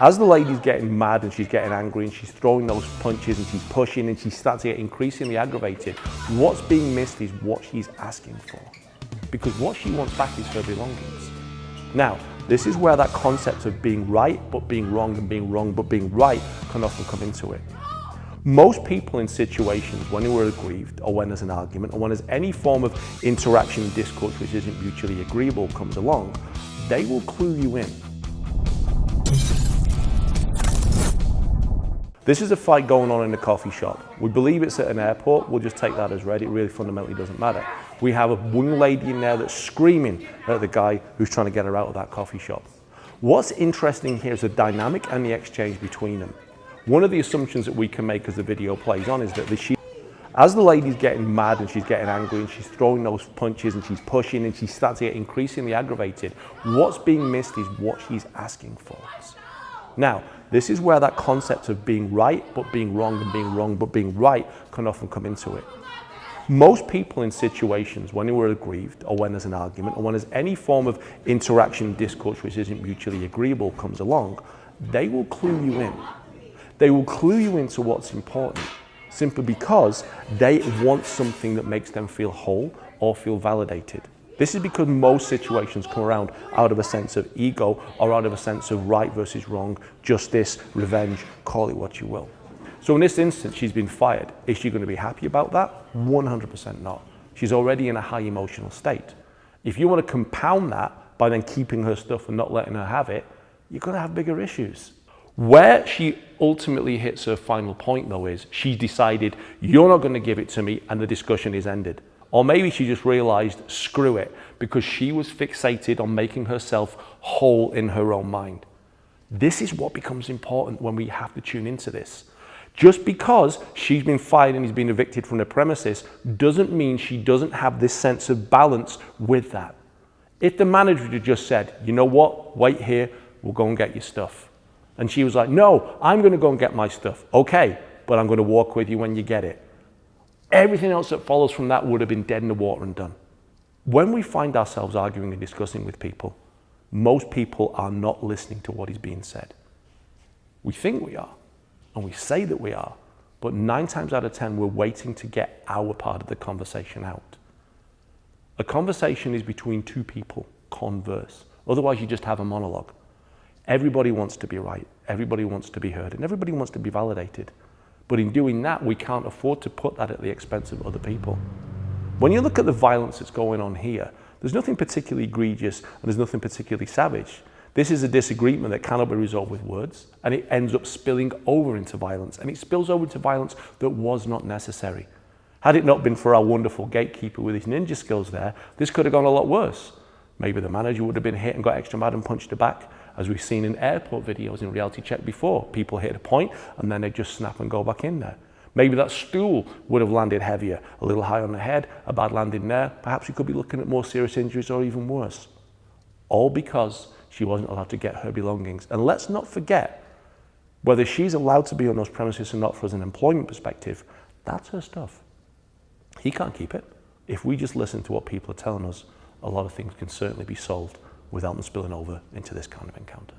As the lady's getting mad and she's getting angry and she's throwing those punches and she's pushing and she starts to get increasingly aggravated, what's being missed is what she's asking for. Because what she wants back is her belongings. Now, this is where that concept of being right but being wrong and being wrong but being right can often come into it. Most people in situations when we're aggrieved or when there's an argument or when there's any form of interaction and discourse which isn't mutually agreeable comes along, they will clue you in. This is a fight going on in a coffee shop. We believe it's at an airport. We'll just take that as read. It really fundamentally doesn't matter. We have one lady in there that's screaming at the guy who's trying to get her out of that coffee shop. What's interesting here is the dynamic and the exchange between them. One of the assumptions that we can make as the video plays on is that as the lady's getting mad and she's getting angry and she's throwing those punches and she's pushing and she starts to get increasingly aggravated, what's being missed is what she's asking for. Now, this is where that concept of being right but being wrong and being wrong but being right can often come into it. Most people in situations when we're aggrieved or when there's an argument or when there's any form of interaction, discourse which isn't mutually agreeable comes along, they will clue you in. They will clue you into what's important simply because they want something that makes them feel whole or feel validated. This is because most situations come around out of a sense of ego or out of a sense of right versus wrong, justice, revenge, call it what you will. So in this instance, she's been fired. Is she going to be happy about that? 100% not. She's already in a high emotional state. If you want to compound that by then keeping her stuff and not letting her have it, you're going to have bigger issues. Where she ultimately hits her final point though is she's decided you're not going to give it to me and the discussion is ended. Or maybe she just realized, screw it, because she was fixated on making herself whole in her own mind. This is what becomes important when we have to tune into this. Just because she's been fired and he's been evicted from the premises doesn't mean she doesn't have this sense of balance with that. If the manager had just said, you know what, wait here, we'll go and get your stuff. And she was like, no, I'm going to go and get my stuff. Okay, but I'm going to walk with you when you get it. Everything else that follows from that would have been dead in the water and done. When we find ourselves arguing and discussing with people, most people are not listening to what is being said. We think we are, and we say that we are, but 9 times out of 10, we're waiting to get our part of the conversation out. A conversation is between two people, converse. Otherwise, you just have a monologue. Everybody wants to be right, everybody wants to be heard, and everybody wants to be validated. But in doing that, we can't afford to put that at the expense of other people. When you look at the violence that's going on here, there's nothing particularly egregious and there's nothing particularly savage. This is a disagreement that cannot be resolved with words, and it ends up spilling over into violence, and it spills over into violence that was not necessary. Had it not been for our wonderful gatekeeper with his ninja skills there, this could have gone a lot worse. Maybe the manager would have been hit and got extra mad and punched her back, as we've seen in airport videos in Reality Check before. People hit a point and then they just snap and go back in there. Maybe that stool would have landed heavier, a little high on the head, a bad landing there. Perhaps we could be looking at more serious injuries or even worse. All because she wasn't allowed to get her belongings. And let's not forget, whether she's allowed to be on those premises or not for an employment perspective, that's her stuff. He can't keep it. If we just listen to what people are telling us, a lot of things can certainly be solved without them spilling over into this kind of encounter.